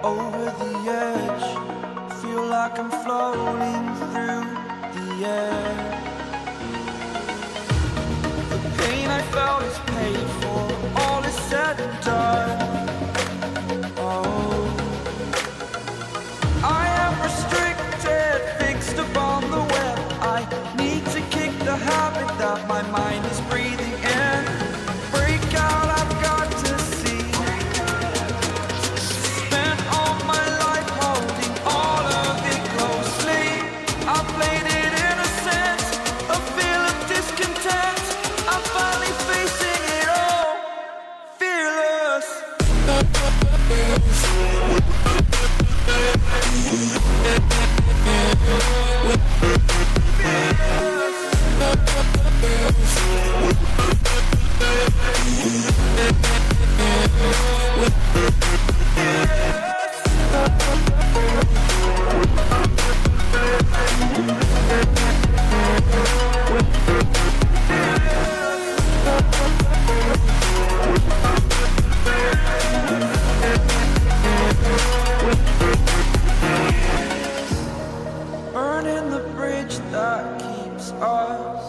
over the edge. Feel like I'm floating through the air. The pain I felt is paid for, all is said and done. Oh, I am restricted, fixed upon the web. I need to kick the habit that my mind is breathing in. Break out, I've got to see. Spent all my life holding all of it closely. I played it innocent, a feel of discontent. I'm finally facing it all, fearless. Burning the bridge that keeps us.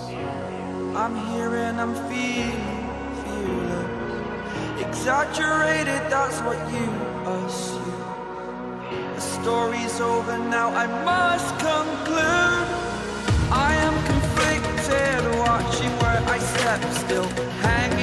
I'm here and I'm feeling fearless. Exaggerated, that's what you assume. The story's over now, I must conclude. I am conflicted, watching where I step still, hang